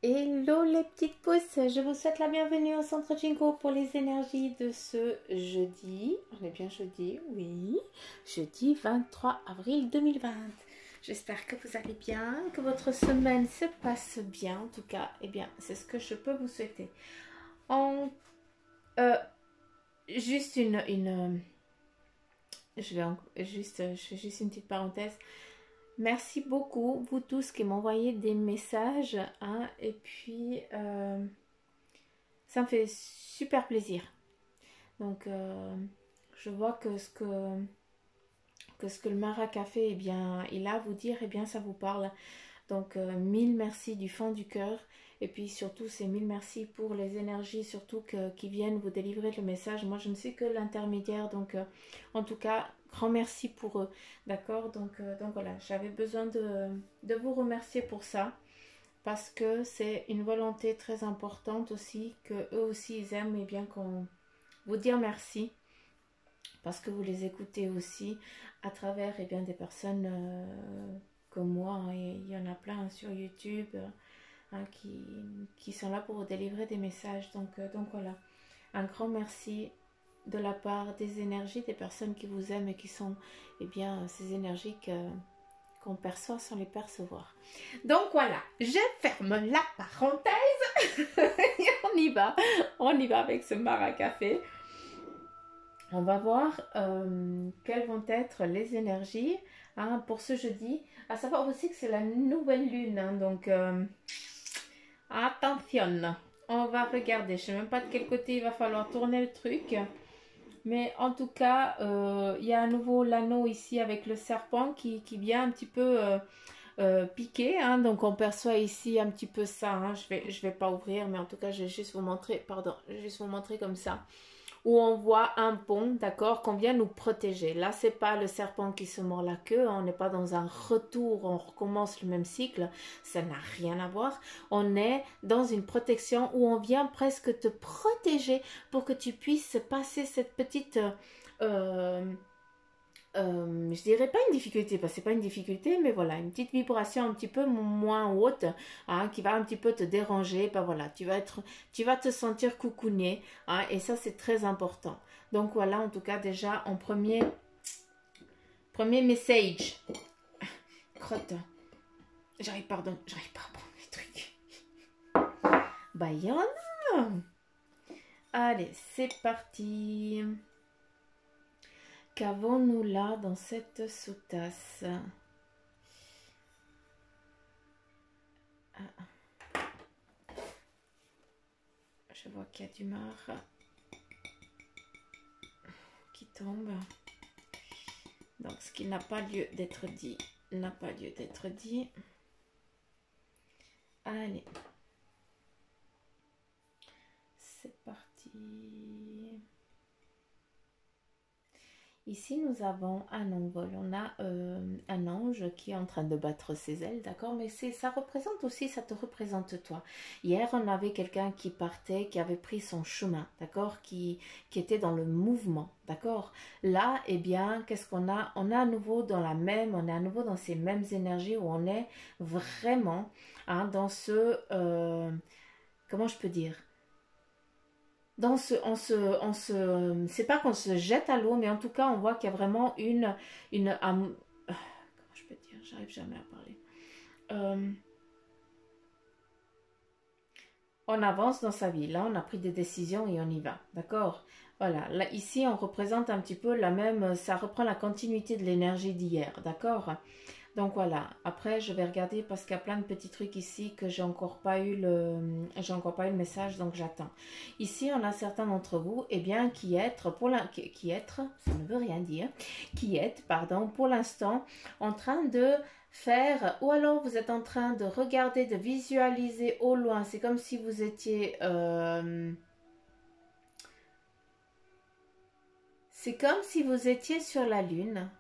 Hello les petites pousses, je vous souhaite la bienvenue au Centre Jinko pour les énergies de ce jeudi. On est bien jeudi, oui. Jeudi 23 avril 2020. J'espère que vous allez bien, que votre semaine se passe bien. En tout cas, eh bien, c'est ce que je peux vous souhaiter. En, euh, juste je fais juste une petite parenthèse. Merci beaucoup, vous tous qui m'envoyez des messages. Hein, et puis, ça me fait super plaisir. Donc, je vois que ce que le Mara Café, eh bien, il a à vous dire, eh bien, ça vous parle. Donc, mille merci du fond du cœur. Et puis, surtout, c'est mille merci pour les énergies, surtout qui viennent vous délivrer le message. Moi, je ne suis que l'intermédiaire. Donc, en tout cas, grand merci pour eux. D'accord, donc voilà, j'avais besoin de vous remercier pour ça. Parce que c'est une volonté très importante aussi, que eux aussi ils aiment et bien qu'on vous dire merci parce que vous les écoutez aussi à travers bien des personnes comme moi, hein, et il y en a plein sur YouTube, hein, qui sont là pour vous délivrer des messages. Donc voilà, un grand merci de la part des énergies, des personnes qui vous aiment et qui sont ces énergies qu'on perçoit sans les percevoir. Donc voilà, je ferme la parenthèse et on y va avec ce maracafé. On va voir quelles vont être les énergies, hein, pour ce jeudi. À savoir aussi que c'est la nouvelle lune, hein, donc attention. On va regarder, je ne sais même pas de quel côté il va falloir tourner le truc. Mais en tout cas, il y a à nouveau l'anneau ici avec le serpent qui vient un petit peu piqué, hein, donc on perçoit ici un petit peu ça, hein. Je vais pas ouvrir, mais en tout cas je vais juste vous montrer, pardon, je vais juste vous montrer comme ça, où on voit un pont, d'accord, qu'on vient nous protéger. Là c'est pas le serpent qui se mord la queue, hein. On n'est pas dans un retour, on recommence le même cycle, ça n'a rien à voir. On est dans une protection où on vient presque te protéger pour que tu puisses passer cette petite je dirais pas une difficulté, parce que c'est pas une difficulté, mais voilà, une petite vibration un petit peu moins haute, hein, qui va un petit peu te déranger. Ben voilà, tu vas te sentir coucouné, hein, et ça c'est très important. Donc voilà, en tout cas déjà en premier message. Crotte, j'arrive pas à prendre les trucs. Bah y en a. Allez, c'est parti. Qu'avons-nous là dans cette sous-tasse? Je vois qu'il y a du marc qui tombe. Donc, ce qui n'a pas lieu d'être dit, n'a pas lieu d'être dit. Allez. C'est parti. Ici, nous avons un envol. On a un ange qui est en train de battre ses ailes, d'accord? Mais ça représente aussi, ça te représente toi. Hier, on avait quelqu'un qui partait, qui avait pris son chemin, d'accord? Qui était dans le mouvement, d'accord? Là, eh bien, qu'est-ce qu'on a? On est à nouveau on est à nouveau dans ces mêmes énergies où on est vraiment, hein, dans comment je peux dire? C'est pas qu'on se jette à l'eau, mais en tout cas, on voit qu'il y a vraiment comment je peux dire, j'arrive jamais à parler. On avance dans sa vie, là, on a pris des décisions et on y va, d'accord? Voilà, là, ici, on représente un petit peu ça reprend la continuité de l'énergie d'hier, d'accord? Donc voilà, après je vais regarder parce qu'il y a plein de petits trucs ici que j'ai encore pas eu le message, donc j'attends. Ici, on a certains d'entre vous, ça ne veut rien dire, qui êtes, pardon, pour l'instant en train de faire, ou alors vous êtes en train de regarder, de visualiser au loin. C'est comme si vous étiez, sur la lune.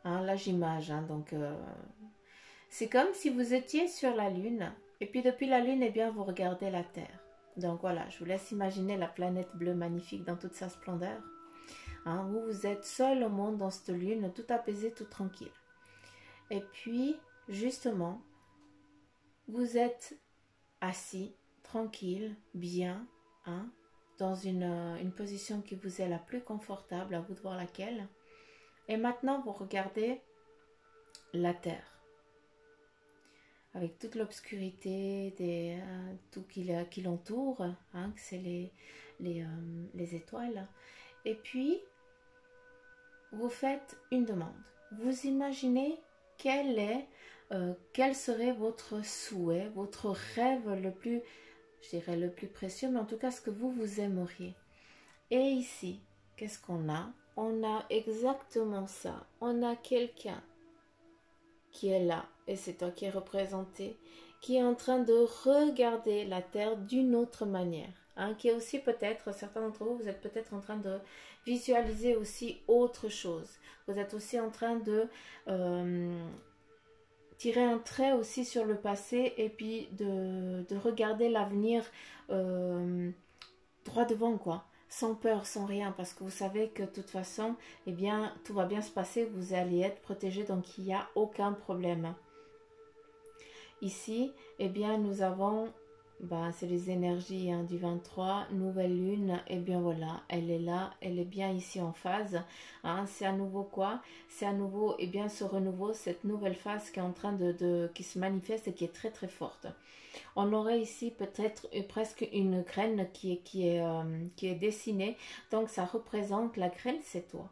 Hein, là j'image, hein, donc c'est comme si vous étiez sur la Lune, et puis depuis la Lune, eh bien, vous regardez la Terre. Donc voilà, je vous laisse imaginer la planète bleue magnifique dans toute sa splendeur. Hein, vous êtes seul au monde dans cette Lune, tout apaisé, tout tranquille. Et puis, justement, vous êtes assis, tranquille, bien, hein, dans une position qui vous est la plus confortable, à vous de voir laquelle. Et maintenant, vous regardez la terre, avec toute l'obscurité, tout qui l'entoure, hein, c'est les étoiles. Et puis, vous faites une demande. Vous imaginez quel serait votre souhait, votre rêve le plus, je dirais le plus précieux, mais en tout cas ce que vous aimeriez. Et ici, qu'est-ce qu'on a? On a exactement ça. On a quelqu'un qui est là, et c'est toi qui es représenté, qui est en train de regarder la Terre d'une autre manière. Hein, qui est aussi peut-être, certains d'entre vous, vous êtes peut-être en train de visualiser aussi autre chose. Vous êtes aussi en train de tirer un trait aussi sur le passé et puis de regarder l'avenir droit devant, quoi. Sans peur, sans rien, parce que vous savez que de toute façon, eh bien, tout va bien se passer, vous allez être protégé, donc il n'y a aucun problème. Ici, eh bien, nous avons, c'est les énergies hein, du 23, nouvelle lune, et bien voilà, elle est là, elle est bien ici en phase. Hein, c'est à nouveau quoi? C'est à nouveau, eh bien, ce renouveau, cette nouvelle phase qui est en train qui se manifeste et qui est très très forte. On aurait ici peut-être presque une graine qui est dessinée, donc ça représente, la graine c'est toi.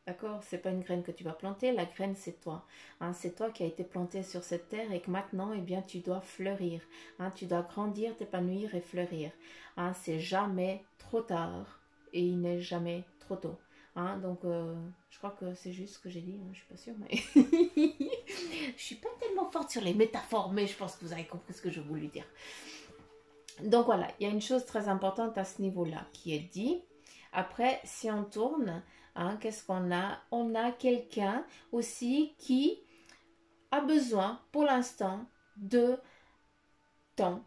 D'accord? C'est pas une graine que tu vas planter, la graine c'est toi. Hein, c'est toi qui as été planté sur cette terre et que maintenant, eh bien, tu dois fleurir. Hein, tu dois grandir, t'épanouir et fleurir. Hein, c'est jamais trop tard et il n'est jamais trop tôt. Hein, donc, je crois que c'est juste ce que j'ai dit, hein, je suis pas sûre, mais je suis pas tellement forte sur les métaphores, mais je pense que vous avez compris ce que je voulais dire. Donc voilà, il y a une chose très importante à ce niveau-là qui est dit. Après, si on tourne, hein, qu'est-ce qu'on a? On a quelqu'un aussi qui a besoin pour l'instant de temps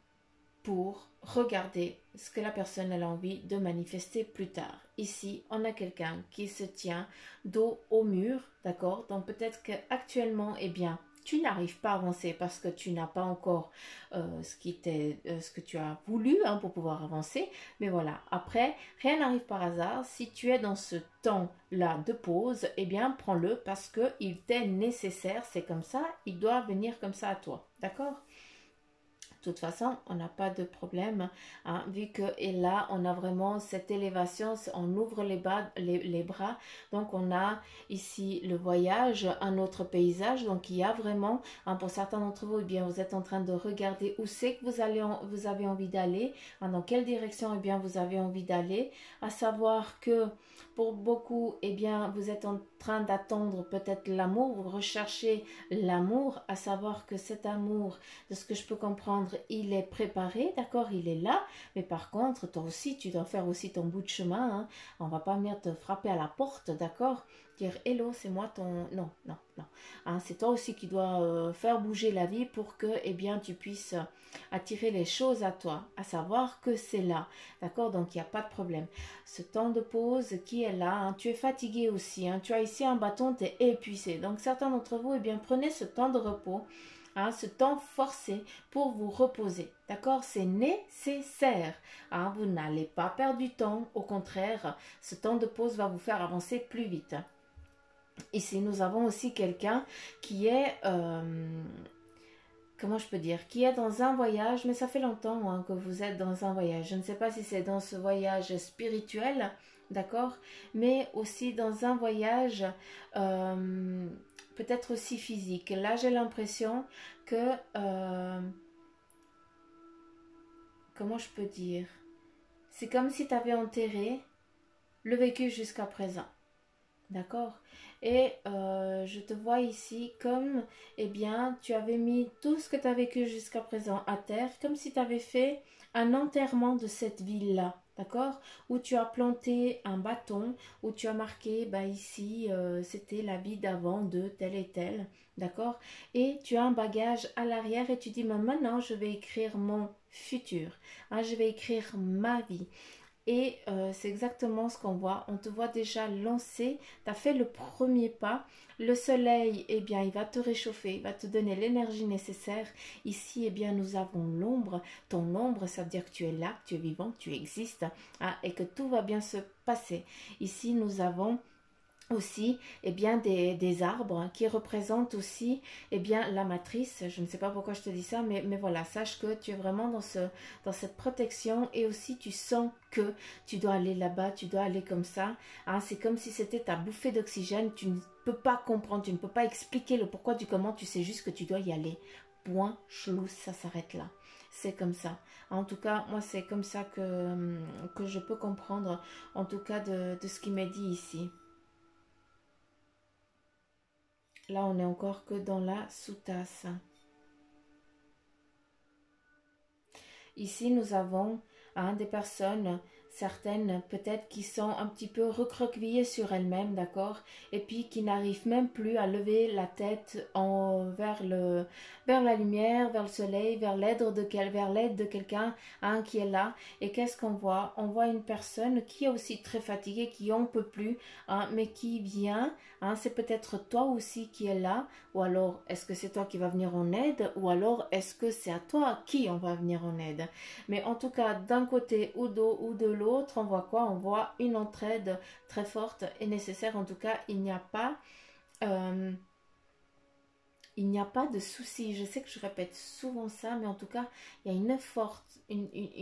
pour regarder ce que la personne a envie de manifester plus tard. Ici, on a quelqu'un qui se tient dos au mur, d'accord? Donc peut-être qu'actuellement, eh bien, tu n'arrives pas à avancer parce que tu n'as pas encore ce que tu as voulu hein, pour pouvoir avancer. Mais voilà, après, rien n'arrive par hasard. Si tu es dans ce temps-là de pause, eh bien, prends-le parce qu'il t'est nécessaire. C'est comme ça, il doit venir comme ça à toi. D'accord? De toute façon, on n'a pas de problème, hein, vu que et là, on a vraiment cette élévation, on ouvre les bras, donc on a ici le voyage, un autre paysage, donc il y a vraiment, hein, pour certains d'entre vous, eh bien, vous êtes en train de regarder où c'est que vous avez envie d'aller, hein, dans quelle direction eh bien, vous avez envie d'aller, à savoir que pour beaucoup, eh bien, vous êtes en train d'attendre peut-être l'amour, vous recherchez l'amour, à savoir que cet amour, de ce que je peux comprendre, il est préparé, d'accord, il est là, mais par contre, toi aussi, tu dois faire aussi ton bout de chemin, hein. On va pas venir te frapper à la porte, d'accord, dire hello, c'est moi ton... Non, non, non. Hein, c'est toi aussi qui dois faire bouger la vie pour que, eh bien, tu puisses attirer les choses à toi, à savoir que c'est là, d'accord, donc il n'y a pas de problème. Ce temps de pause qui est là, hein, tu es fatigué aussi, hein, tu as ici un bâton, tu es épuisé, donc certains d'entre vous, eh bien, prenez ce temps de repos, hein, ce temps forcé pour vous reposer. D'accord? C'est nécessaire. Hein, vous n'allez pas perdre du temps. Au contraire, ce temps de pause va vous faire avancer plus vite. Ici, nous avons aussi quelqu'un qui est... comment je peux dire? Qui est dans un voyage, mais ça fait longtemps hein, que vous êtes dans un voyage. Je ne sais pas si c'est dans ce voyage spirituel, d'accord? Mais aussi dans un voyage... peut-être aussi physique. Là, j'ai l'impression que... comment je peux dire? C'est comme si tu avais enterré le vécu jusqu'à présent. D'accord? Et je te vois ici comme, eh bien, tu avais mis tout ce que tu as vécu jusqu'à présent à terre, comme si tu avais fait un enterrement de cette ville-là. D'accord? Où tu as planté un bâton, où tu as marqué, bah ici, c'était la vie d'avant de tel et tel. D'accord? Et tu as un bagage à l'arrière et tu dis, mais maintenant, je vais écrire mon futur. Hein, je vais écrire ma vie. Et c'est exactement ce qu'on voit. On te voit déjà lancé, tu as fait le premier pas. Le soleil, eh bien, il va te réchauffer, il va te donner l'énergie nécessaire. Ici, eh bien, nous avons l'ombre. Ton ombre, ça veut dire que tu es là, que tu es vivant, que tu existes, hein, et que tout va bien se passer. Ici, nous avons aussi eh bien des arbres, hein, qui représentent aussi eh bien la matrice. Je ne sais pas pourquoi je te dis ça, mais voilà, sache que tu es vraiment dans cette protection, et aussi tu sens que tu dois aller là-bas, tu dois aller comme ça, hein. C'est comme si c'était ta bouffée d'oxygène. Tu ne peux pas comprendre, tu ne peux pas expliquer le pourquoi du comment, tu sais juste que tu dois y aller. Point, chlous, ça s'arrête là. C'est comme ça. En tout cas, moi, c'est comme ça que je peux comprendre, en tout cas, de ce qui m'est dit ici. Là, on est encore que dans la sous-tasse. Ici, nous avons, hein, des personnes, certaines peut-être qui sont un petit peu recroquevillées sur elles-mêmes, d'accord, et puis qui n'arrivent même plus à lever la tête vers la lumière, vers le soleil, vers l'aide de quelqu'un, hein, qui est là. Et qu'est-ce qu'on voit? On voit une personne qui est aussi très fatiguée, qui en peut plus, hein, mais qui vient, hein. C'est peut-être toi aussi qui est là, ou alors est-ce que c'est toi qui va venir en aide, ou alors est-ce que c'est à toi qui on va venir en aide. Mais en tout cas, d'un côté ou de l'autre, on voit quoi? On voit une entraide très forte et nécessaire. En tout cas, euh, il n'y a pas de souci. Je sais que je répète souvent ça, mais en tout cas, il y a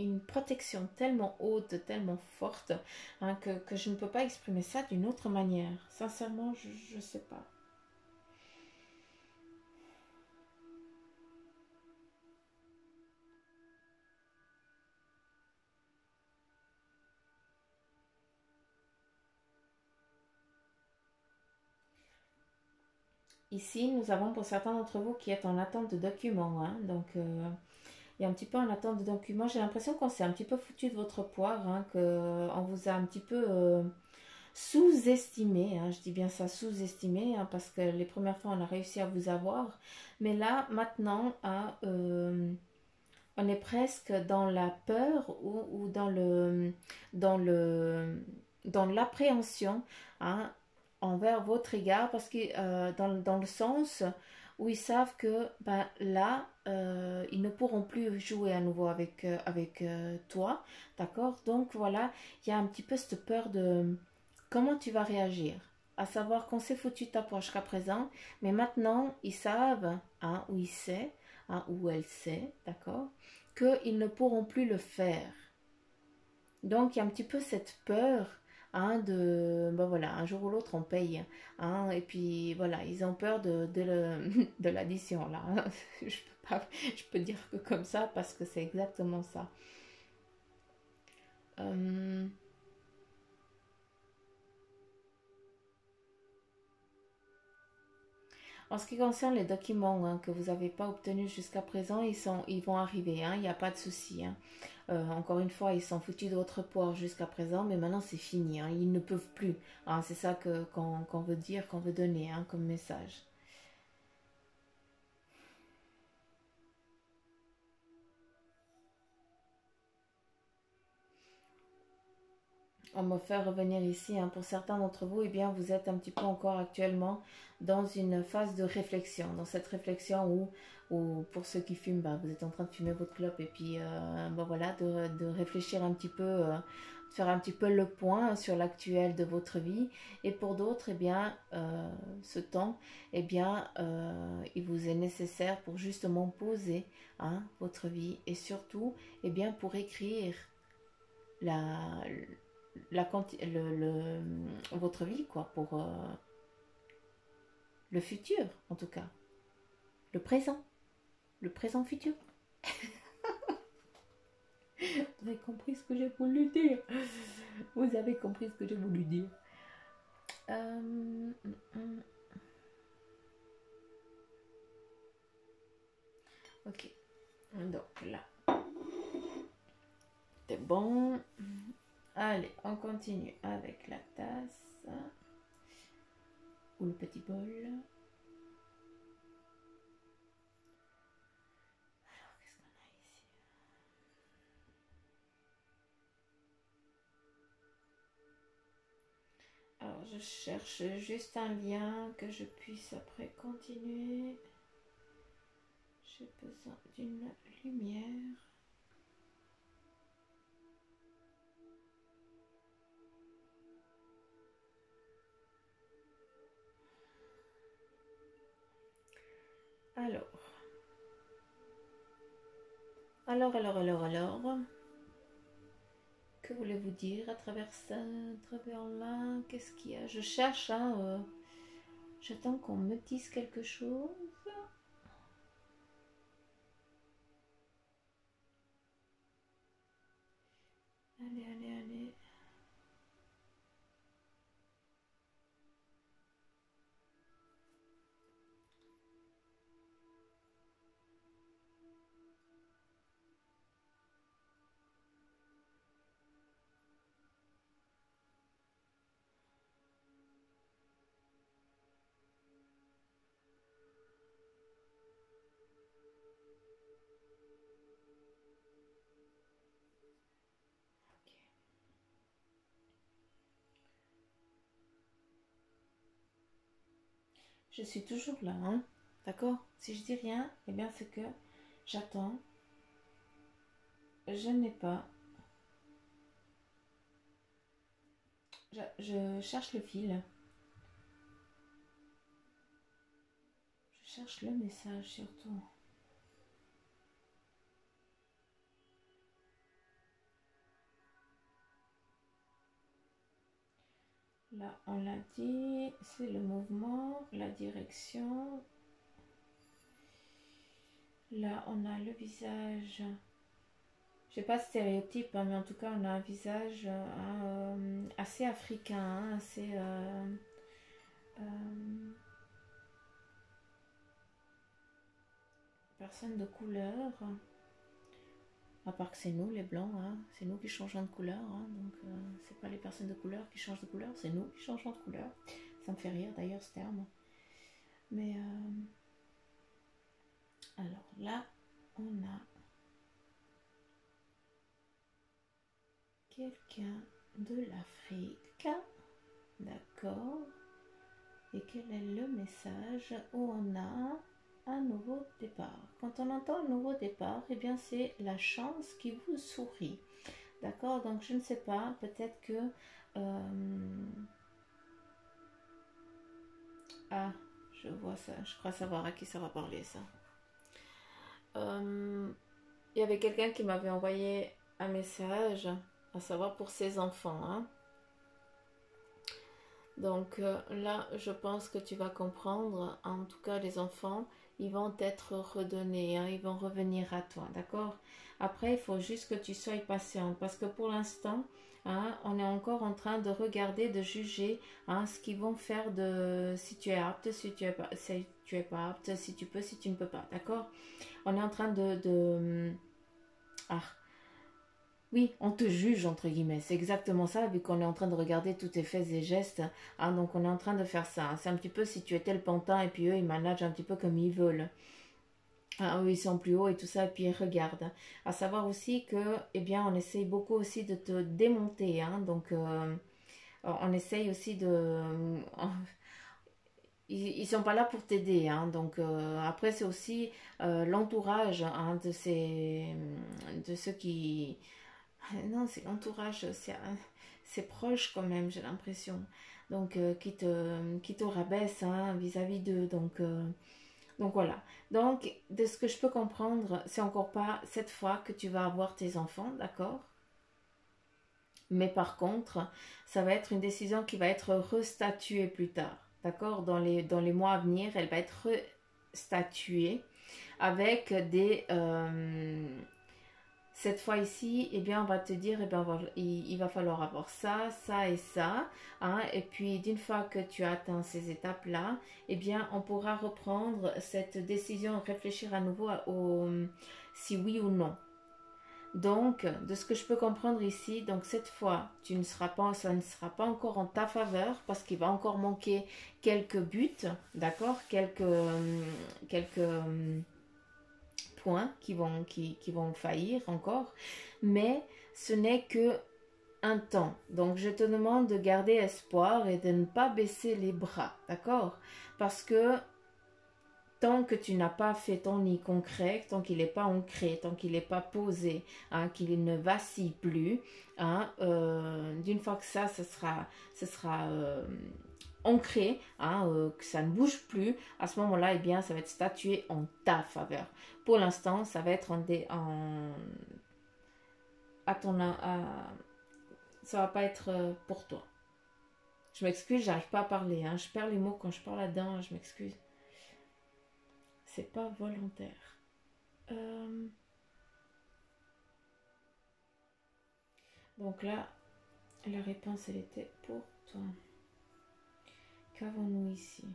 une protection tellement haute, tellement forte, hein, que je ne peux pas exprimer ça d'une autre manière. Sincèrement, je ne sais pas. Ici, nous avons pour certains d'entre vous qui êtes en attente de documents, hein. Donc, il y a un petit peu en attente de documents. J'ai l'impression qu'on s'est un petit peu foutu de votre poire, hein, qu'on vous a un petit peu sous-estimé, hein. Je dis bien ça, sous-estimé, hein, parce que les premières fois, on a réussi à vous avoir. Mais là, maintenant, hein, on est presque dans la peur, ou dans le, dans l'appréhension, hein, envers votre égard, parce que dans le sens où ils savent que ben, là, ils ne pourront plus jouer à nouveau avec toi, d'accord? Donc voilà, il y a un petit peu cette peur de comment tu vas réagir. À savoir qu'on s'est foutu de ta poche jusqu'à présent, mais maintenant ils savent, hein, ou ils savent, hein, ou elle sait, d'accord, qu'ils ne pourront plus le faire. Donc il y a un petit peu cette peur, hein, ben voilà, un jour ou l'autre on paye, hein, et puis voilà, ils ont peur de l'addition là. Je peux pas, je peux dire que comme ça parce que c'est exactement ça. Euh, En ce qui concerne les documents, hein, que vous n'avez pas obtenus jusqu'à présent, ils vont arriver, hein, il n'y a pas de souci, hein. Encore une fois, ils sont foutus de votre poire jusqu'à présent, mais maintenant c'est fini, hein, ils ne peuvent plus, hein. C'est ça qu'on veut dire, qu'on veut donner, hein, comme message. On me fait revenir ici, hein. Pour certains d'entre vous, eh bien, vous êtes un petit peu encore actuellement dans une phase de réflexion. Dans cette réflexion où pour ceux qui fument, bah, vous êtes en train de fumer votre clope, et puis bah, voilà, de réfléchir un petit peu, de faire un petit peu le point sur l'actuel de votre vie. Et pour d'autres, eh bien, ce temps, eh bien, il vous est nécessaire pour justement poser, hein, votre vie, et surtout, eh bien, pour écrire la, votre vie, quoi, pour le futur, en tout cas. Le présent futur. Vous avez compris ce que j'ai voulu dire. Vous avez compris ce que j'ai voulu dire. Euh, ok, donc là, c'est bon. Allez, on continue avec la tasse ou le petit bol. Alors, qu'est-ce qu'on a ici? je cherche juste un lien que je puisse après continuer. J'ai besoin d'une lumière. Alors. Que voulez-vous dire à travers ça, à travers là? Qu'est-ce qu'il y a? Je cherche, hein, j'attends qu'on me dise quelque chose. Allez. Je suis toujours là, hein. D'accord? Si je dis rien, eh bien c'est que j'attends. Je n'ai pas. Je cherche le fil. Je cherche le message surtout. Là, on l'a dit, c'est le mouvement, la direction. Là, on a le visage. Je sais pas stéréotype, hein, mais en tout cas, on a un visage assez africain, hein, assez personne de couleur. À part que c'est nous, les blancs, hein, c'est nous qui changeons de couleur, hein, donc c'est pas les personnes de couleur qui changent de couleur, c'est nous qui changeons de couleur. Ça me fait rire d'ailleurs ce terme. Mais alors là, on a quelqu'un de l'Afrique, d'accord. Et quel est le message où on a un nouveau départ? Quand on entend un nouveau départ, eh bien c'est la chance qui vous sourit. D'accord? Donc je ne sais pas, peut-être que... Ah, je vois ça, je crois savoir à qui ça va parler ça. Il y avait quelqu'un qui m'avait envoyé un message, à savoir pour ses enfants, hein. Donc là, je pense que tu vas comprendre. En tout cas, les enfants, ils vont être redonnés, hein, ils vont revenir à toi, d'accord? Après, il faut juste que tu sois patiente parce que pour l'instant, hein, on est encore en train de regarder, de juger, hein, ce qu'ils vont faire de si tu es apte, si tu es pas apte, si tu peux, si tu ne peux pas, d'accord? On est en train ah, oui, on te juge, entre guillemets. C'est exactement ça, vu qu'on est en train de regarder tous tes faits et gestes. Hein, donc, on est en train de faire ça. Hein. C'est un petit peu si tu étais le pantin et puis eux, ils managent un petit peu comme ils veulent. Eux, ils sont plus hauts et tout ça, et puis ils regardent. À savoir aussi que, eh bien, on essaye beaucoup aussi de te démonter. Hein, donc, on essaye aussi de... ils sont pas là pour t'aider. Hein, donc, après, c'est aussi l'entourage hein, de ceux qui non, c'est l'entourage, c'est proche quand même, j'ai l'impression. Donc, qui te rabaisse hein, vis-à-vis d'eux. Donc voilà. Donc, de ce que je peux comprendre, c'est encore pas cette fois que tu vas avoir tes enfants, d'accord? Mais par contre, ça va être une décision qui va être restatuée plus tard, d'accord? Dans les mois à venir, elle va être restatuée avec des... cette fois ici, eh bien, on va te dire, eh bien, il va falloir avoir ça, ça et ça. Hein, et puis, d'une fois que tu as atteint ces étapes-là, eh bien, on pourra reprendre cette décision, réfléchir à nouveau au si oui ou non. Donc, de ce que je peux comprendre ici, donc cette fois, ça ne sera pas encore en ta faveur parce qu'il va encore manquer quelques buts, d'accord, quelques points qui vont faillir encore, mais ce n'est que un temps. Donc, je te demande de garder espoir et de ne pas baisser les bras, d'accord? Parce que tant que tu n'as pas fait ton nid concret, tant qu'il n'est pas ancré, tant qu'il n'est pas posé, hein, qu'il ne vacille plus, hein, d'une fois que ça sera ancré, hein, que ça ne bouge plus, à ce moment-là, eh bien, ça va être statué en ta faveur. Pour l'instant, ça va être à ton, ça va pas être pour toi. Je m'excuse, j'arrive pas à parler, hein, je perds les mots quand je parle là-dedans, je m'excuse. C'est pas volontaire. Donc là, la réponse, elle était pour toi. Qu'avons-nous ici?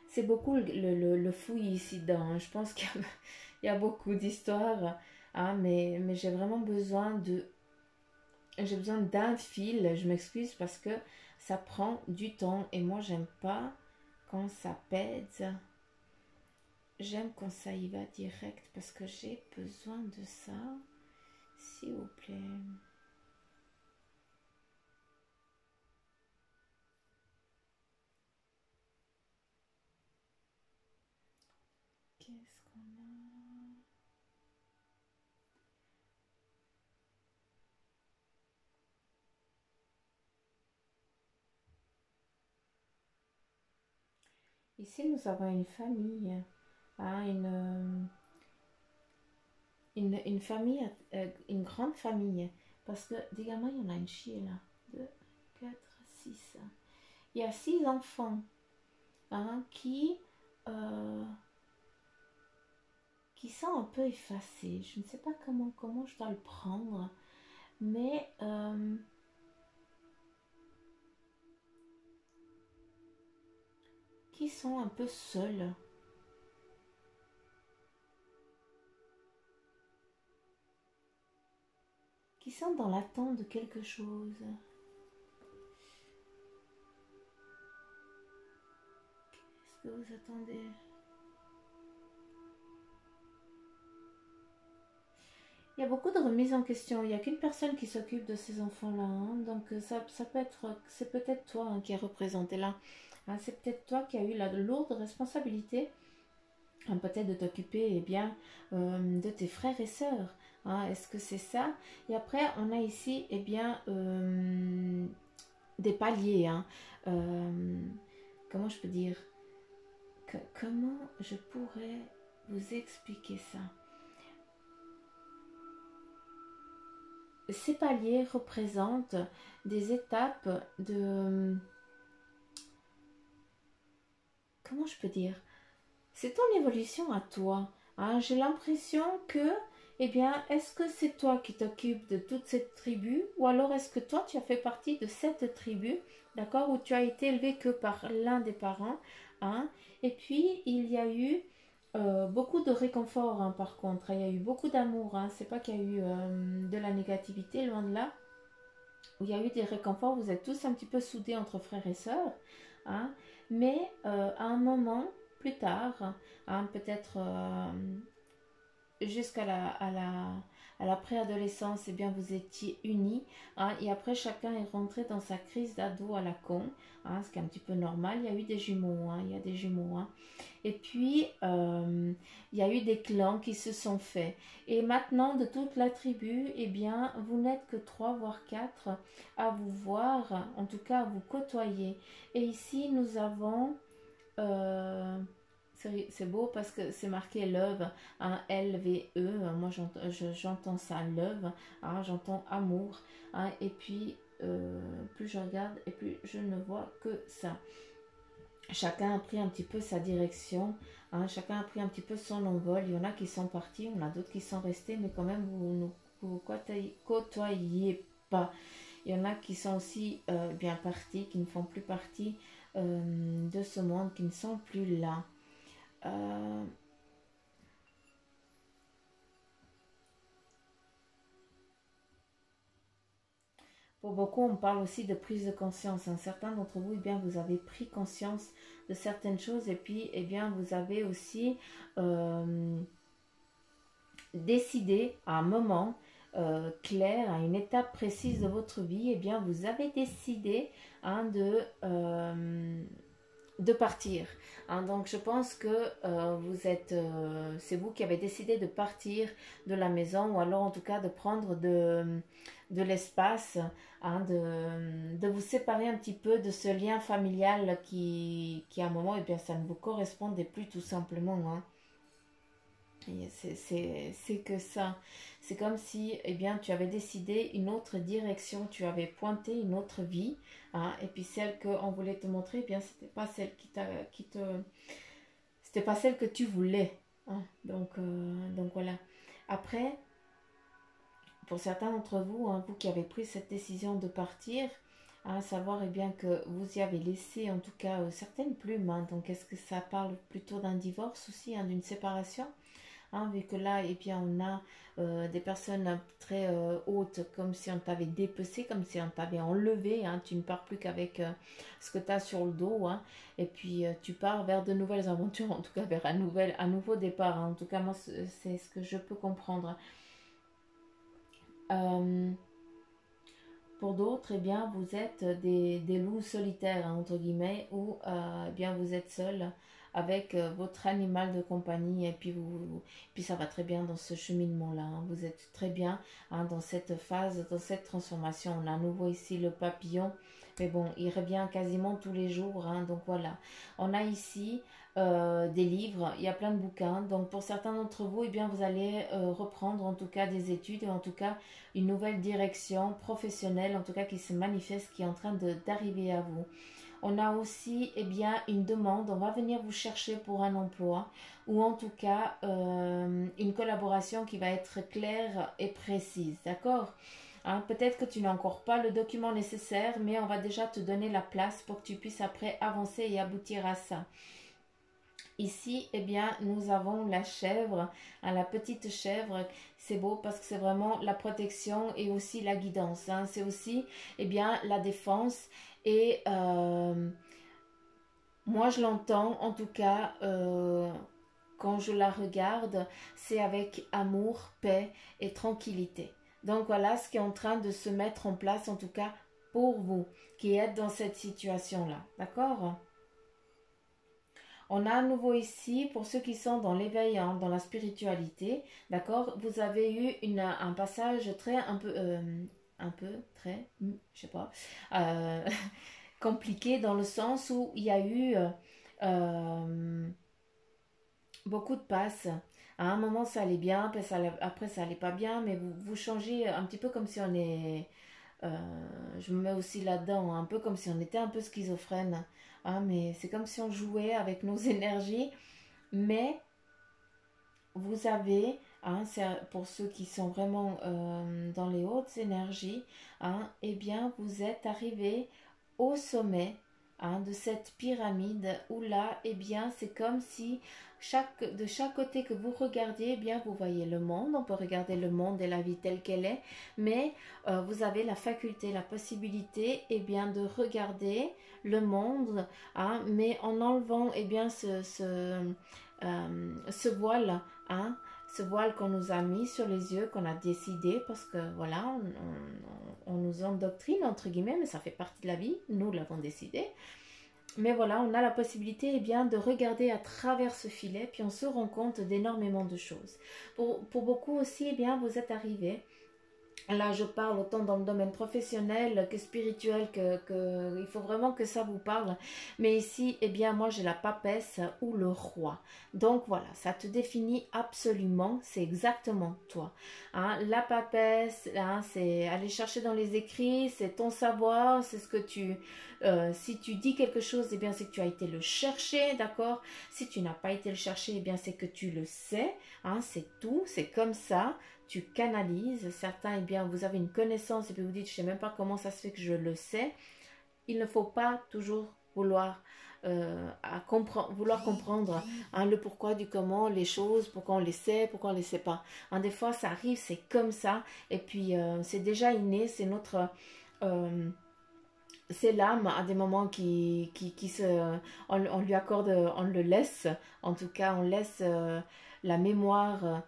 C'est beaucoup le fouillis ici dedans. Hein. Je pense qu'il y a beaucoup d'histoires. Hein, mais j'ai vraiment besoin de... J'ai besoin d'un fil. Je m'excuse parce que ça prend du temps. Et moi, j'aime pas quand ça pèse. J'aime quand ça y va direct parce que j'ai besoin de ça. S'il vous plaît. Qu'est-ce qu'on a? Ici, nous avons une famille. Hein, une famille, une grande famille. Parce que des gamins, il y en a une chier là. 2, 4, 6. Il y a 6 enfants hein, qui sont un peu effacés. Je ne sais pas comment je dois le prendre. Mais qui sont un peu seuls. Qui sont dans l'attente de quelque chose. Qu'est-ce que vous attendez? Il y a beaucoup de remises en question. Il n'y a qu'une personne qui s'occupe de ces enfants-là. Hein. Donc ça peut être, c'est peut-être toi hein, qui est représenté là. Hein, c'est peut-être toi qui as eu la lourde responsabilité hein, peut-être de t'occuper eh bien, de tes frères et sœurs. Hein. Est-ce que c'est ça? Et après, on a ici eh bien, des paliers. Hein. Comment je peux dire? Comment je pourrais vous expliquer ça? Ces paliers représentent des étapes de... Comment je peux dire? C'est ton évolution à toi. Hein? J'ai l'impression que, eh bien, est-ce que c'est toi qui t'occupes de toute cette tribu ou alors est-ce que toi, tu as fait partie de cette tribu, d'accord, où tu as été élevé que par l'un des parents, hein? Et puis, il y a eu beaucoup de réconfort, hein, par contre. Il y a eu beaucoup d'amour. Hein? C'est pas qu'il y a eu de la négativité, loin de là. Il y a eu des réconforts, vous êtes tous un petit peu soudés entre frères et sœurs, hein, mais à un moment plus tard, hein, peut-être jusqu'à la préadolescence, eh bien, vous étiez unis. Hein, et après, chacun est rentré dans sa crise d'ado à la con, hein, ce qui est un petit peu normal. Il y a eu des jumeaux. Hein, il y a des jumeaux. Hein. Et puis, il y a eu des clans qui se sont faits. Et maintenant, de toute la tribu, eh bien, vous n'êtes que 3, voire 4 à vous voir, en tout cas à vous côtoyer. Et ici, nous avons... c'est beau parce que c'est marqué love, hein, L-V-E, moi j'entends ça, love, hein, j'entends amour, hein, et puis plus je regarde et plus je ne vois que ça. Chacun a pris un petit peu sa direction, hein, chacun a pris un petit peu son envol, il y en a qui sont partis, on a d'autres qui sont restés, mais quand même vous ne vous côtoyez pas. Il y en a qui sont aussi bien partis, qui ne font plus partie de ce monde, qui ne sont plus là. Pour beaucoup, on parle aussi de prise de conscience. Hein. Certains d'entre vous, eh bien, vous avez pris conscience de certaines choses et puis, eh bien, vous avez aussi décidé à un moment clair, à une étape précise de votre vie, eh bien, vous avez décidé hein, de partir. Hein. Donc, je pense que c'est vous qui avez décidé de partir de la maison, ou alors en tout cas de prendre de l'espace, hein, de vous séparer un petit peu de ce lien familial qui à un moment, eh bien, ça ne vous correspondait plus tout simplement. Hein. C'est que ça. C'est comme si eh bien, tu avais décidé une autre direction, tu avais pointé une autre vie, hein, et puis celle qu'on voulait te montrer, eh bien, c'était pas celle c'était pas celle que tu voulais. Hein. Donc voilà. Après, pour certains d'entre vous, hein, vous qui avez pris cette décision de partir, à savoir eh bien, que vous y avez laissé en tout cas certaines plumes. Hein. Donc est-ce que ça parle plutôt d'un divorce aussi, hein, d'une séparation? Hein, vu que là, eh bien, on a des personnes très hautes, comme si on t'avait dépecé, comme si on t'avait enlevé. Hein, tu ne pars plus qu'avec ce que tu as sur le dos. Hein, et puis, tu pars vers de nouvelles aventures, en tout cas vers un nouveau départ. Hein, en tout cas, moi, c'est ce que je peux comprendre. Euh, pour d'autres, eh bien, vous êtes des loups solitaires, hein, entre guillemets, ou eh bien, vous êtes seul avec votre animal de compagnie, et puis ça va très bien dans ce cheminement-là. Hein. Vous êtes très bien hein, dans cette phase, dans cette transformation. On a à nouveau ici le papillon, mais bon, il revient quasiment tous les jours. Hein, donc voilà, on a ici des livres, il y a plein de bouquins. Donc pour certains d'entre vous, eh bien, vous allez reprendre en tout cas des études, et en tout cas une nouvelle direction professionnelle, en tout cas qui se manifeste, qui est en train d'arriver à vous. On a aussi eh bien, une demande, on va venir vous chercher pour un emploi, ou en tout cas une collaboration qui va être claire et précise, d'accord? Hein, peut-être que tu n'as encore pas le document nécessaire, mais on va déjà te donner la place pour que tu puisses après avancer et aboutir à ça. Ici, eh bien, nous avons la chèvre, hein, la petite chèvre. C'est beau parce que c'est vraiment la protection et aussi la guidance. Hein. C'est aussi, eh bien, la défense. Et moi, je l'entends, en tout cas, quand je la regarde, c'est avec amour, paix et tranquillité. Donc voilà ce qui est en train de se mettre en place, en tout cas pour vous, qui êtes dans cette situation-là. D'accord ? On a à nouveau ici, pour ceux qui sont dans l'éveil, hein, dans la spiritualité, d'accord, vous avez eu un passage très, je sais pas, euh, compliqué dans le sens où il y a eu beaucoup de passes. À un moment, ça allait bien, après, ça allait pas bien, mais vous changez un petit peu comme si on est... je me mets aussi là-dedans, hein, un peu comme si on était un peu schizophrène. Hein, mais c'est comme si on jouait avec nos énergies. Mais vous avez, hein, pour ceux qui sont vraiment dans les hautes énergies, hein, eh bien, vous êtes arrivé au sommet hein, de cette pyramide où là, eh bien, c'est comme si de chaque côté que vous regardiez, eh bien, vous voyez le monde. On peut regarder le monde et la vie telle qu'elle est, mais vous avez la faculté, la possibilité, eh bien, de regarder le monde, hein, mais en enlevant, eh bien, ce voile, hein, ce voile qu'on nous a mis sur les yeux, qu'on a décidé, parce que voilà, on nous endoctrine, entre guillemets, mais ça fait partie de la vie, nous l'avons décidé. Mais voilà, on a la possibilité eh bien, de regarder à travers ce filet, puis on se rend compte d'énormément de choses. Pour beaucoup aussi, eh bien, vous êtes arrivés. Là, je parle autant dans le domaine professionnel que spirituel, il faut vraiment que ça vous parle. Mais ici, eh bien, moi, j'ai la papesse ou le roi. Donc, voilà, ça te définit absolument, c'est exactement toi. Hein, la papesse, hein, c'est aller chercher dans les écrits, c'est ton savoir, c'est ce que si tu dis quelque chose, eh bien, c'est que tu as été le chercher, d'accord? Si tu n'as pas été le chercher, eh bien, c'est que tu le sais, hein, c'est tout, c'est comme ça. Tu canalises, certains, eh bien, vous avez une connaissance et puis vous dites, je ne sais même pas comment ça se fait que je le sais. Il ne faut pas toujours vouloir comprendre hein, le pourquoi du comment, les choses, pourquoi on les sait, pourquoi on ne les sait pas. Hein, des fois, ça arrive, c'est comme ça, et puis c'est déjà inné, c'est notre... c'est l'âme à des moments qui on lui accorde, on le laisse, en tout cas, on laisse la mémoire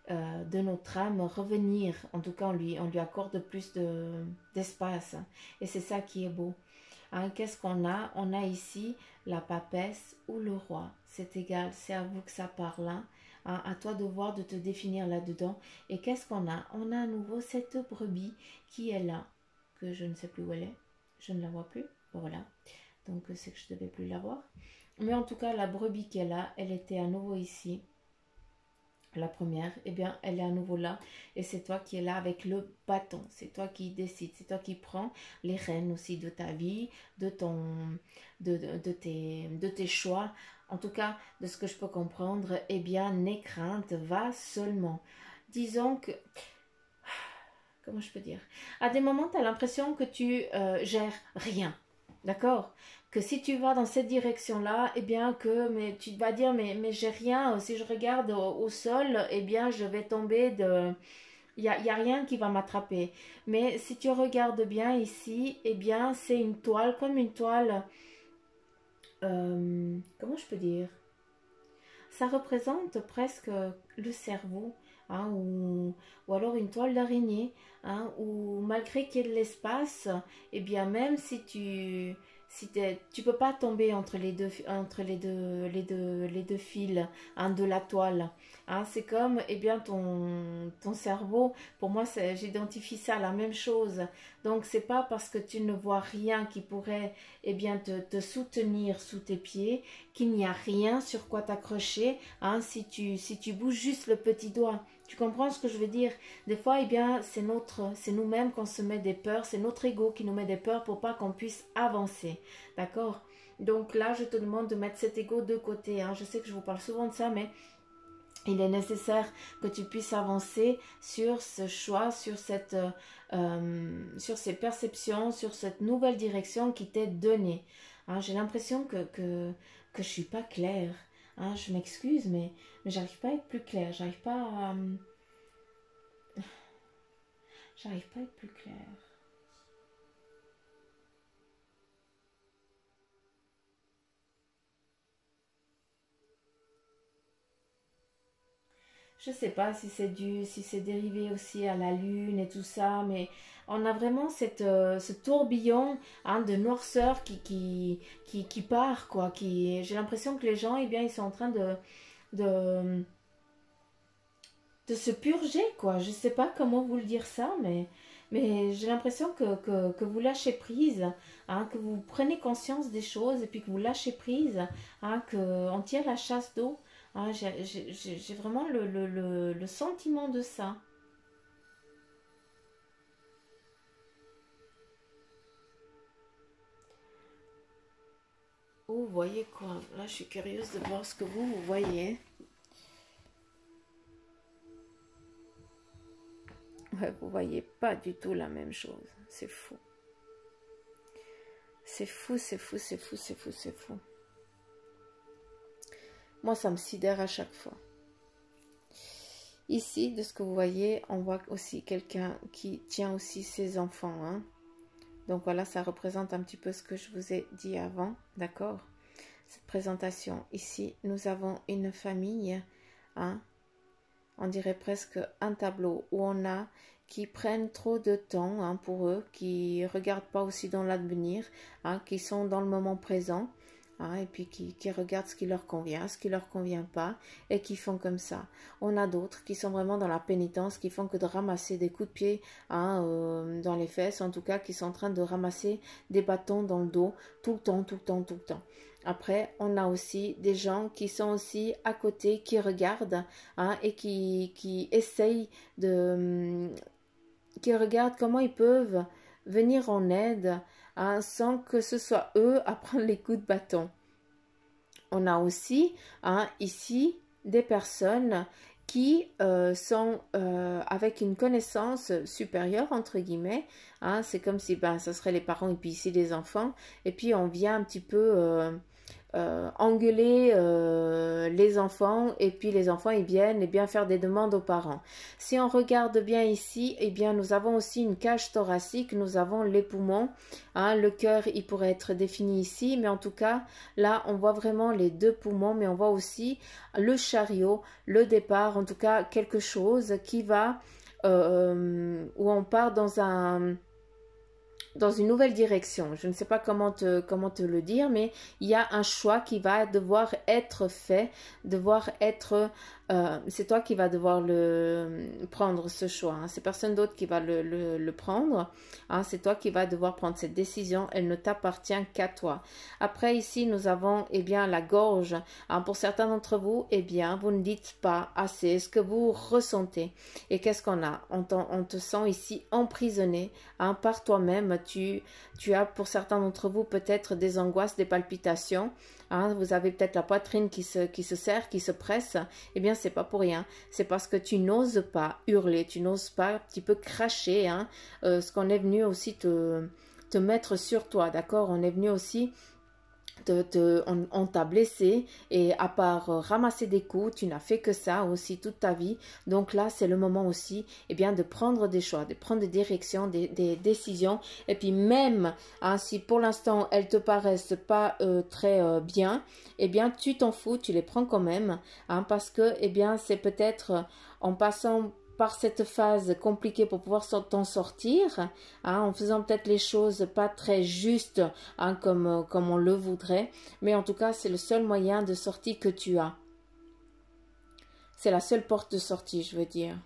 de notre âme revenir. En tout cas, on lui accorde plus d'espace. Et c'est ça qui est beau. Hein, qu'est-ce qu'on a? On a ici la papesse ou le roi. C'est égal, c'est à vous que ça parle. Hein. Hein, à toi de voir, de te définir là-dedans. Et qu'est-ce qu'on a? On a à nouveau cette brebis qui est là, que je ne sais plus où elle est. Je ne la vois plus. Voilà. Donc c'est que je ne devais plus la voir. Mais en tout cas, la brebis qui est là, elle était à nouveau ici. La première, eh bien, elle est à nouveau là. Et c'est toi qui es là avec le bâton. C'est toi qui décides. C'est toi qui prends les rênes aussi de ta vie, de tes choix. En tout cas, de ce que je peux comprendre, eh bien, n'aie crainte, va seulement. Disons que... Comment je peux dire? À des moments, tu as l'impression que tu gères rien. D'accord? Que si tu vas dans cette direction-là, eh bien que mais tu vas dire mais j'ai rien, si je regarde au sol, eh bien je vais tomber de y a rien qui va m'attraper. Mais si tu regardes bien ici, eh bien c'est une toile comme une toile comment je peux dire? Ça représente presque le cerveau, hein, ou alors une toile d'araignée, hein, ou malgré qu'il y ait de l'espace, eh bien même si tu peux pas tomber entre les deux fils, hein, de la toile. Hein, c'est comme eh bien ton cerveau, pour moi j'identifie ça à la même chose. Donc c'est pas parce que tu ne vois rien qui pourrait eh bien te soutenir sous tes pieds qu'il n'y a rien sur quoi t'accrocher, hein, si tu bouges juste le petit doigt. Tu comprends ce que je veux dire? Des fois, eh bien, c'est nous-mêmes qu'on se met des peurs, c'est notre ego qui nous met des peurs pour pas qu'on puisse avancer. D'accord? Donc là, je te demande de mettre cet ego de côté. Hein. Je sais que je vous parle souvent de ça, mais il est nécessaire que tu puisses avancer sur ce choix, sur ces perceptions, sur cette nouvelle direction qui t'est donnée. Hein, j'ai l'impression que je suis pas claire. Hein, je m'excuse, mais j'arrive pas à être plus claire. J'arrive pas à être plus claire. Je sais pas si c'est dérivé aussi à la lune et tout ça, mais on a vraiment ce tourbillon, hein, de noirceur qui part, quoi. J'ai l'impression que les gens, eh bien, ils sont en train de, de se purger, quoi. Je sais pas comment vous le dire ça, mais j'ai l'impression que vous lâchez prise, hein, que vous prenez conscience des choses et puis que vous lâchez prise, hein, qu'on tire la chasse d'eau. Hein, j'ai vraiment le sentiment de ça. Oh, vous voyez quoi? Là, je suis curieuse de voir ce que vous voyez. Ouais, vous voyez pas du tout la même chose. C'est fou. C'est fou, c'est fou, c'est fou, c'est fou, c'est fou. Moi, ça me sidère à chaque fois. Ici, de ce que vous voyez, on voit aussi quelqu'un qui tient aussi ses enfants. Hein. Donc voilà, ça représente un petit peu ce que je vous ai dit avant, d'accord? Cette présentation. Ici, nous avons une famille, hein, on dirait presque un tableau où on a qui prennent trop de temps, hein, pour eux, qui regardent pas aussi dans l'avenir, hein, qui sont dans le moment présent, hein, et puis qui regardent ce qui leur convient, ce qui leur convient pas, et qui font comme ça. On a d'autres qui sont vraiment dans la pénitence, qui font que de ramasser des coups de pied, hein, dans les fesses, en tout cas, qui sont en train de ramasser des bâtons dans le dos, tout le temps, tout le temps, tout le temps. Après, on a aussi des gens qui sont aussi à côté, qui regardent, hein, et qui essayent qui regardent comment ils peuvent venir en aide, hein, sans que ce soit eux à prendre les coups de bâton. On a aussi, hein, ici des personnes qui sont avec une connaissance supérieure, entre guillemets. Hein, c'est comme si ça serait les parents et puis ici les enfants. Et puis on vient un petit peu engueuler les enfants et puis les enfants ils viennent bien faire des demandes aux parents. Si on regarde bien ici, eh bien nous avons aussi une cage thoracique, nous avons les poumons, hein, le cœur il pourrait être défini ici, mais en tout cas là on voit vraiment les deux poumons, mais on voit aussi le chariot, le départ, en tout cas quelque chose qui va où on part dans une nouvelle direction. Je ne sais pas comment te le dire, mais il y a un choix qui va devoir être fait, devoir être... c'est toi qui vas devoir prendre ce choix. Hein. C'est personne d'autre qui va le prendre. Hein. C'est toi qui vas devoir prendre cette décision. Elle ne t'appartient qu'à toi. Après, ici, nous avons eh bien, la gorge. Hein. Pour certains d'entre vous, eh bien, vous ne dites pas assez ce que vous ressentez. Et qu'est-ce qu'on a? On te sent ici emprisonné, hein, par toi-même. Tu as pour certains d'entre vous peut-être des angoisses, des palpitations. Hein, vous avez peut-être la poitrine qui se serre, qui se presse. Eh bien, c'est pas pour rien. C'est parce que tu n'oses pas hurler, tu n'oses pas un petit peu cracher. Hein, ce qu'on est venu aussi te mettre sur toi, d'accord? On est venu aussi on t'a blessé et à part ramasser des coups, tu n'as fait que ça aussi toute ta vie. Donc là, c'est le moment aussi eh bien, de prendre des choix, de prendre des directions, des décisions. Et puis même hein, si pour l'instant elles te paraissent pas très bien, eh bien tu t'en fous, tu les prends quand même. Hein, parce que eh bien, c'est peut-être en passant par cette phase compliquée pour pouvoir t'en sortir, hein, en faisant peut-être les choses pas très justes hein, comme on le voudrait, mais en tout cas c'est le seul moyen de sortie que tu as. C'est la seule porte de sortie, je veux dire.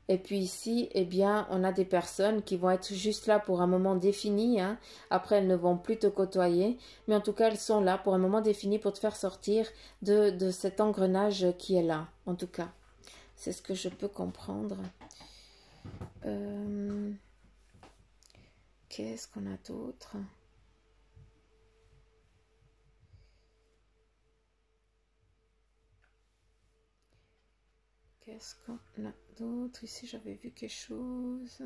Et puis ici, eh bien, on a des personnes qui vont être juste là pour un moment défini. Hein. Après, elles ne vont plus te côtoyer. Mais en tout cas, elles sont là pour un moment défini pour te faire sortir de cet engrenage qui est là. En tout cas, c'est ce que je peux comprendre. Qu'est-ce qu'on a d'autre? Qu'est-ce qu'on a d'autre? Ici, j'avais vu quelque chose.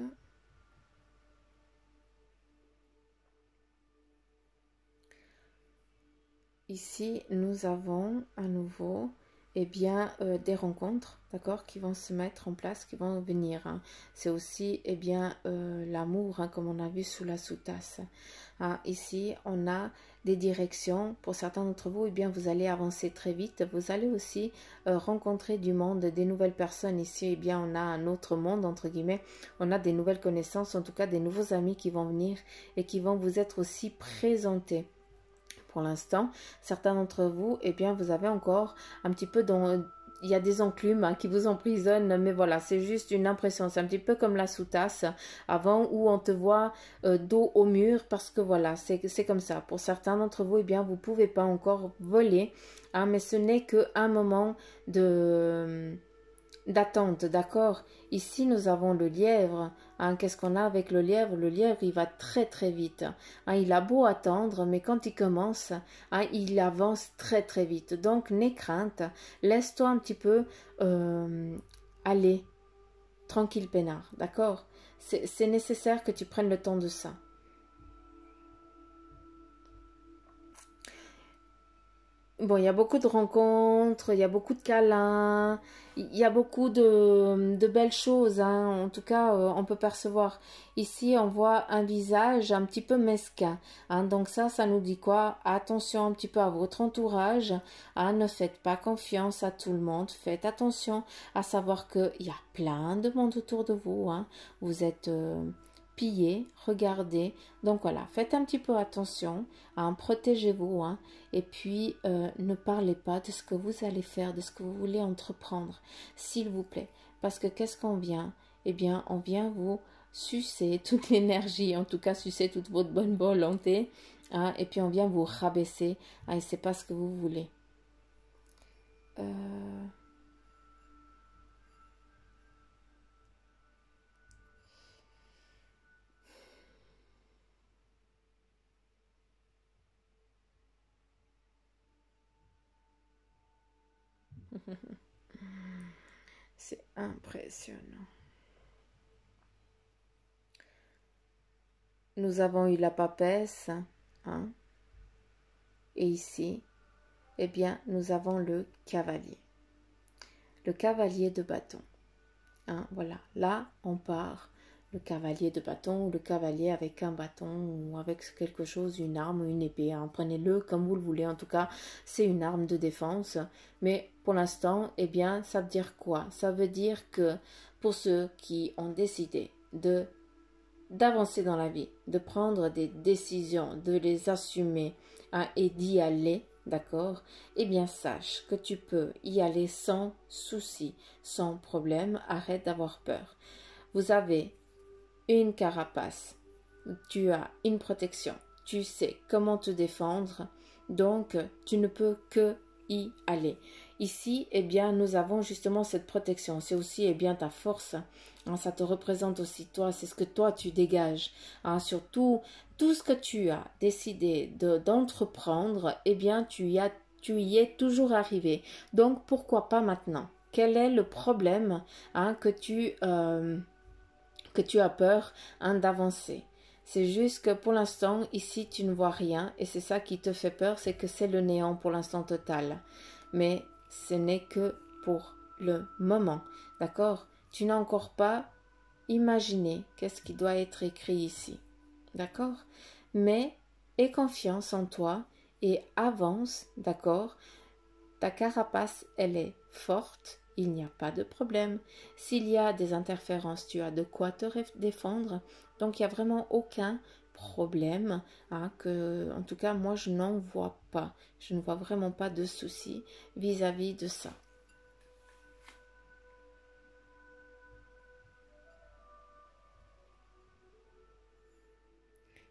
Ici, nous avons à nouveau eh bien, des rencontres, d'accord, qui vont se mettre en place, qui vont venir. Hein. C'est aussi eh bien, l'amour, hein, comme on a vu sous la sous-tasse. Hein. Ici, on a des directions. Pour certains d'entre vous, eh bien, vous allez avancer très vite. Vous allez aussi rencontrer du monde, des nouvelles personnes. Ici, eh bien, on a un autre monde, entre guillemets. On a des nouvelles connaissances, en tout cas des nouveaux amis qui vont venir et qui vont vous être aussi présentés. Pour l'instant, certains d'entre vous, eh bien, vous avez encore un petit peu il y a des enclumes hein, qui vous emprisonnent, mais voilà, c'est juste une impression. C'est un petit peu comme la sous-tasse avant où on te voit dos au mur parce que voilà, c'est comme ça. Pour certains d'entre vous, eh bien, vous ne pouvez pas encore voler, hein, mais ce n'est qu'un moment d'attente, d'accord. Ici, nous avons le lièvre. Hein, qu'est-ce qu'on a avec le lièvre? Le lièvre, il va très très vite. Hein, il a beau attendre, mais quand il commence, hein, il avance très très vite. Donc, n'aie crainte. Laisse-toi un petit peu aller. Tranquille, peinard, d'accord? C'est nécessaire que tu prennes le temps de ça. Bon, il y a beaucoup de rencontres, il y a beaucoup de câlins, il y a beaucoup de belles choses, hein. En tout cas, on peut percevoir. Ici, on voit un visage un petit peu mesquin, hein. Donc ça nous dit quoi? Attention un petit peu à votre entourage, hein. Ne faites pas confiance à tout le monde. Faites attention à savoir qu'il y a plein de monde autour de vous, hein. Vous êtes pillés, regardez. Donc voilà, faites un petit peu attention, hein. Protégez-vous, hein. Et puis, ne parlez pas de ce que vous allez faire, de ce que vous voulez entreprendre, s'il vous plaît. Parce que qu'est-ce qu'on vient? Eh bien, on vient vous sucer toute l'énergie, en tout cas sucer toute votre bonne volonté, hein, et puis on vient vous rabaisser, hein, et c'est pas ce que vous voulez. C'est impressionnant. Nous avons eu la papesse, hein. Et ici, eh bien, nous avons le cavalier. Le cavalier de bâton. Hein, voilà, là, on part. Le cavalier de bâton ou le cavalier avec un bâton ou avec quelque chose, une arme ou une épée. Hein. Prenez-le comme vous le voulez. En tout cas, c'est une arme de défense. Mais pour l'instant, eh bien, ça veut dire quoi? Ça veut dire que pour ceux qui ont décidé d'avancer dans la vie, de prendre des décisions, de les assumer hein, et d'y aller, d'accord? Eh bien, sache que tu peux y aller sans souci, sans problème. Arrête d'avoir peur. Vous avez une carapace, tu as une protection, tu sais comment te défendre, donc tu ne peux que y aller. Ici, eh bien, nous avons justement cette protection. C'est aussi, eh bien, ta force. Hein, ça te représente aussi toi. C'est ce que toi, tu dégages. Hein, surtout, tout ce que tu as décidé d'entreprendre, eh bien, tu y es toujours arrivé. Donc, pourquoi pas maintenant? Quel est le problème hein, que tu as peur hein, d'avancer? C'est juste que pour l'instant, ici, tu ne vois rien et c'est ça qui te fait peur, c'est que c'est le néant pour l'instant total. Mais ce n'est que pour le moment, d'accord? Tu n'as encore pas imaginé qu'est-ce qui doit être écrit ici, d'accord? Mais aie confiance en toi et avance, d'accord? Ta carapace, elle est forte. Il n'y a pas de problème. S'il y a des interférences, tu as de quoi te défendre. Donc, il n'y a vraiment aucun problème. Hein, en tout cas, moi, je n'en vois pas. Je ne vois vraiment pas de souci vis-à-vis de ça.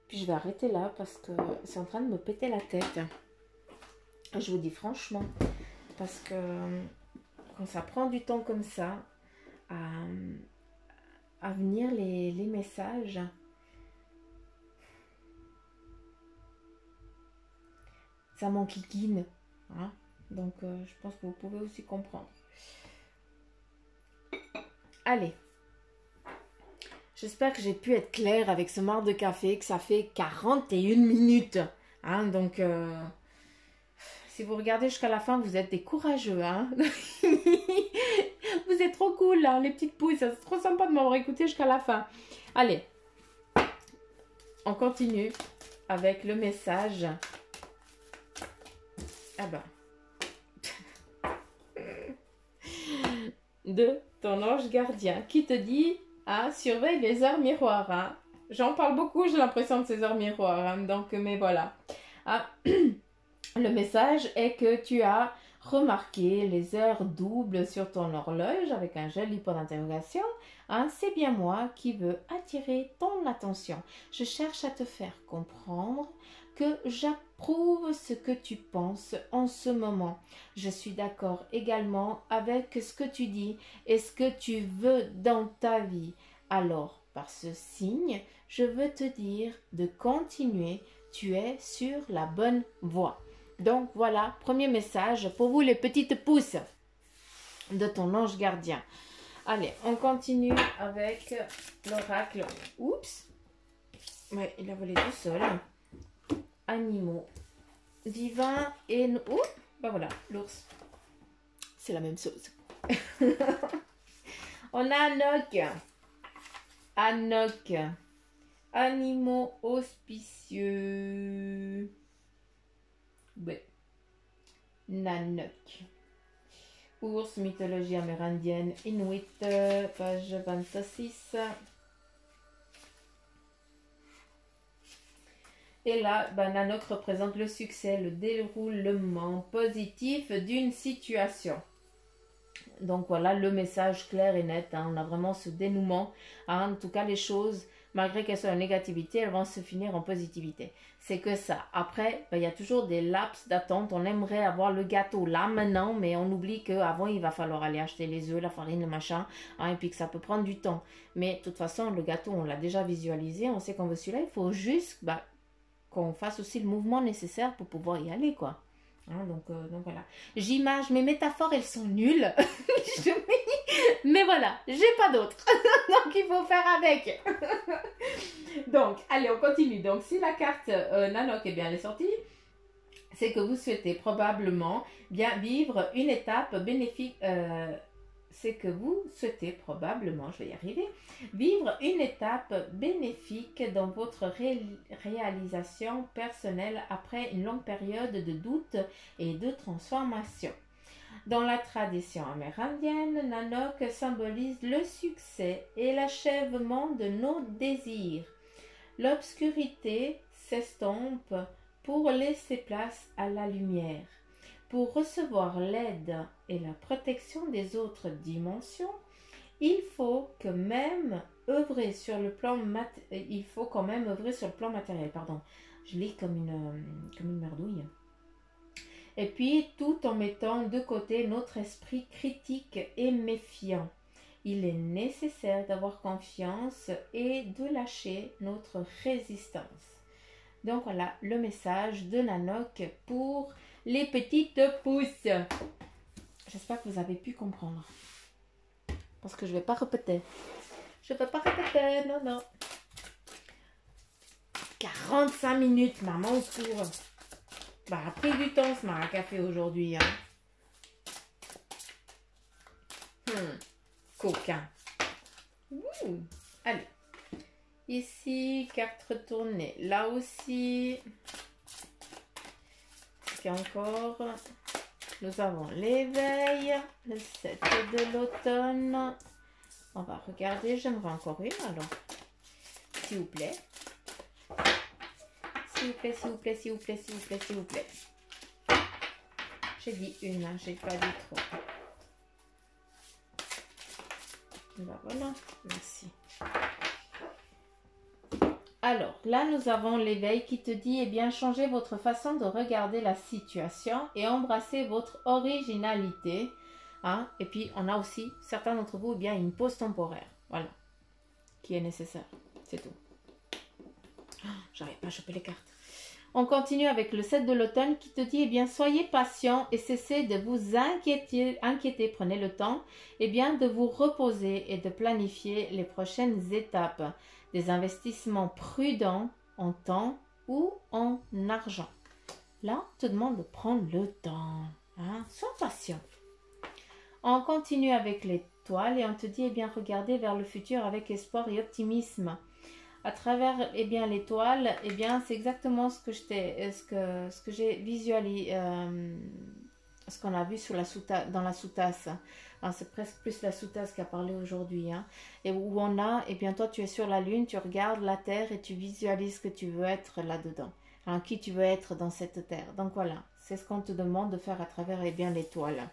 Puis, je vais arrêter là parce que c'est en train de me péter la tête. Je vous dis franchement, parce que quand ça prend du temps comme ça à venir les messages, ça m'enquiquine. Hein? Donc, je pense que vous pouvez aussi comprendre. Allez. J'espère que j'ai pu être claire avec ce marc de café, que ça fait 41 minutes. Hein? Donc, si vous regardez jusqu'à la fin, vous êtes des courageux. Hein? Vous êtes trop cool, hein, les petites pouilles. C'est trop sympa de m'avoir écouté jusqu'à la fin. Allez. On continue avec le message. Ah ben. De ton ange gardien qui te dit surveille les heures miroirs. Hein. J'en parle beaucoup, j'ai l'impression de ces heures miroirs. Hein, donc, mais voilà. Le message est que tu as remarqué les heures doubles sur ton horloge avec un joli point d'interrogation. Hein, c'est bien moi qui veux attirer ton attention. Je cherche à te faire comprendre que j'approuve ce que tu penses en ce moment. Je suis d'accord également avec ce que tu dis et ce que tu veux dans ta vie. Alors, par ce signe, je veux te dire de continuer. Tu es sur la bonne voie. Donc voilà, premier message pour vous les petites pousses de ton ange gardien. Allez, on continue avec l'oracle. Oups, ouais, il a volé tout seul. Animaux divins et... Oh, ben voilà, l'ours. C'est la même chose. On a Anoc. Anoc. Animaux auspicieux. Ouais. Nanoc. Ours, mythologie amérindienne, Inuit, page 26. Et là, Nanoc représente le succès, le déroulement positif d'une situation. Donc voilà le message clair et net. Hein. On a vraiment ce dénouement. Hein. En tout cas, les choses, malgré qu'elles soient en négativité, elles vont se finir en positivité. C'est que ça. Après, il y a toujours des laps d'attente. On aimerait avoir le gâteau là, maintenant, mais on oublie qu'avant, il va falloir aller acheter les œufs, la farine, le machin, hein, et puis que ça peut prendre du temps. Mais de toute façon, le gâteau, on l'a déjà visualisé. On sait qu'on veut celui-là. Il faut juste qu'on fasse aussi le mouvement nécessaire pour pouvoir y aller, quoi. Hein, donc voilà. J'image, mes métaphores, elles sont nulles. Mais voilà, j'ai pas d'autres. Donc il faut faire avec. Donc, allez, on continue. Donc, si la carte Nanoc, eh bien, elle est sortie, c'est que vous souhaitez probablement bien vivre une étape bénéfique. C'est que vous souhaitez probablement, je vais y arriver, vivre une étape bénéfique dans votre réalisation personnelle après une longue période de doute et de transformation. Dans la tradition amérindienne, Nanok symbolise le succès et l'achèvement de nos désirs. L'obscurité s'estompe pour laisser place à la lumière. Pour recevoir l'aide et la protection des autres dimensions, il faut quand même œuvrer sur le plan matériel. Pardon, je lis comme une merdouille. Et puis, tout en mettant de côté notre esprit critique et méfiant. Il est nécessaire d'avoir confiance et de lâcher notre résistance. Donc voilà le message de Nanok pour les petites pousses. J'espère que vous avez pu comprendre. Parce que je ne vais pas répéter. Je ne vais pas répéter, non. 45 minutes, maman, au secours. Bah, a pris du temps ce maracafé aujourd'hui. Hein. Coquin. Allez. Ici, carte retournée. Là aussi. Encore. Nous avons l'éveil. Le 7 de l'automne. On va regarder. J'aimerais encore une alors. S'il vous plaît. S'il vous plaît, s'il vous plaît, s'il vous plaît, s'il vous plaît, s'il vous plaît. J'ai dit une, hein, j'ai pas dit trop. Ben voilà, merci. Alors, là, nous avons l'éveil qui te dit, eh bien, changez votre façon de regarder la situation et embrassez votre originalité. Hein? Et puis, on a aussi, certains d'entre vous, eh bien, une pause temporaire. Voilà. Qui est nécessaire. C'est tout. Oh, j'arrive pas à choper les cartes. On continue avec le 7 de l'automne qui te dit, eh bien, soyez patient et cessez de vous inquiéter. Prenez le temps, eh bien, de vous reposer et de planifier les prochaines étapes. Des investissements prudents en temps ou en argent. Là, on te demande de prendre le temps. Hein? Sois patient. On continue avec l'étoile et on te dit, eh bien, regardez vers le futur avec espoir et optimisme. À travers eh bien l'étoile, eh bien c'est exactement ce que j'ai visualisé, ce qu'on a vu sur dans la sous-tasse. Hein, c'est presque plus la sous-tasse qui a parlé aujourd'hui. Hein, et où on a, eh bien toi tu es sur la lune, tu regardes la terre et tu visualises que tu veux être là-dedans. Hein, qui tu veux être dans cette terre. Donc voilà, c'est ce qu'on te demande de faire à travers eh bien l'étoile.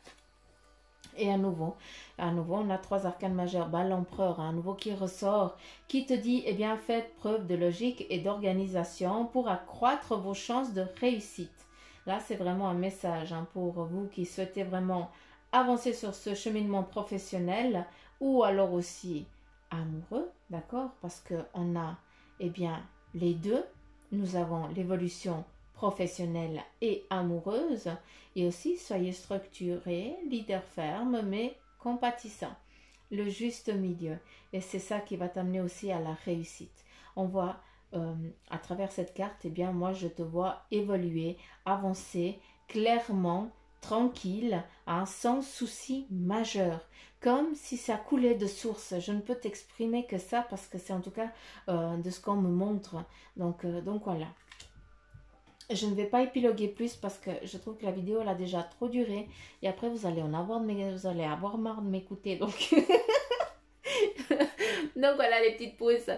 Et à nouveau, on a 3 arcanes majeures. Bah, l'empereur, à nouveau qui ressort, qui te dit, eh bien, faites preuve de logique et d'organisation pour accroître vos chances de réussite. Là, c'est vraiment un message hein, pour vous qui souhaitez vraiment avancer sur ce cheminement professionnel ou alors aussi amoureux, d'accord? Parce qu'on a, eh bien, les deux. Nous avons l'évolution professionnelle et amoureuse, et aussi soyez structuré, leader ferme mais compatissant, le juste milieu, et c'est ça qui va t'amener aussi à la réussite. On voit à travers cette carte, eh bien moi je te vois évoluer, avancer clairement, tranquille, hein, sans souci majeur, comme si ça coulait de source. Je ne peux t'exprimer que ça parce que c'est en tout cas de ce qu'on me montre. Donc voilà. Je ne vais pas épiloguer plus parce que je trouve que la vidéo elle a déjà trop duré et après vous allez vous allez avoir marre de m'écouter donc donc voilà les petites pouces.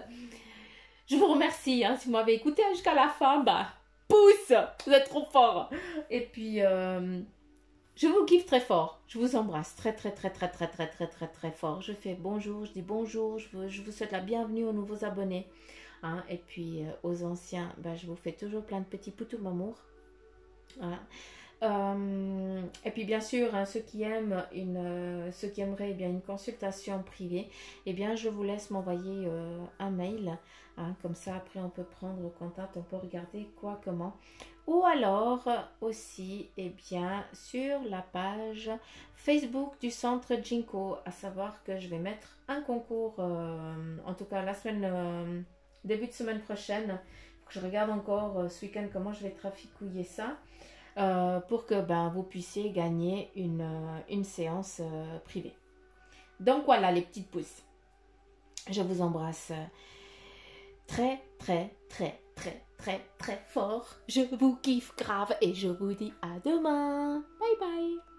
Je vous remercie hein, si vous m'avez écouté jusqu'à la fin, bah pouce, vous êtes trop fort. Et puis je vous kiffe très fort, je vous embrasse très fort. Je fais bonjour, je dis bonjour, je vous souhaite la bienvenue aux nouveaux abonnés. Hein, et puis aux anciens, ben, je vous fais toujours plein de petits poutous d'amour. Voilà. Et puis bien sûr, hein, ceux qui aimeraient eh bien, une consultation privée, eh bien je vous laisse m'envoyer un mail. Hein, comme ça après on peut prendre contact, on peut regarder quoi, comment. Ou alors aussi eh bien, sur la page Facebook du centre Jinko, à savoir que je vais mettre un concours, en tout cas la semaine... début de semaine prochaine, faut que je regarde encore ce week-end comment je vais traficouiller ça. pour que vous puissiez gagner une séance privée. Donc voilà les petites pouces. Je vous embrasse très très très très très très fort. Je vous kiffe grave et je vous dis à demain. Bye bye.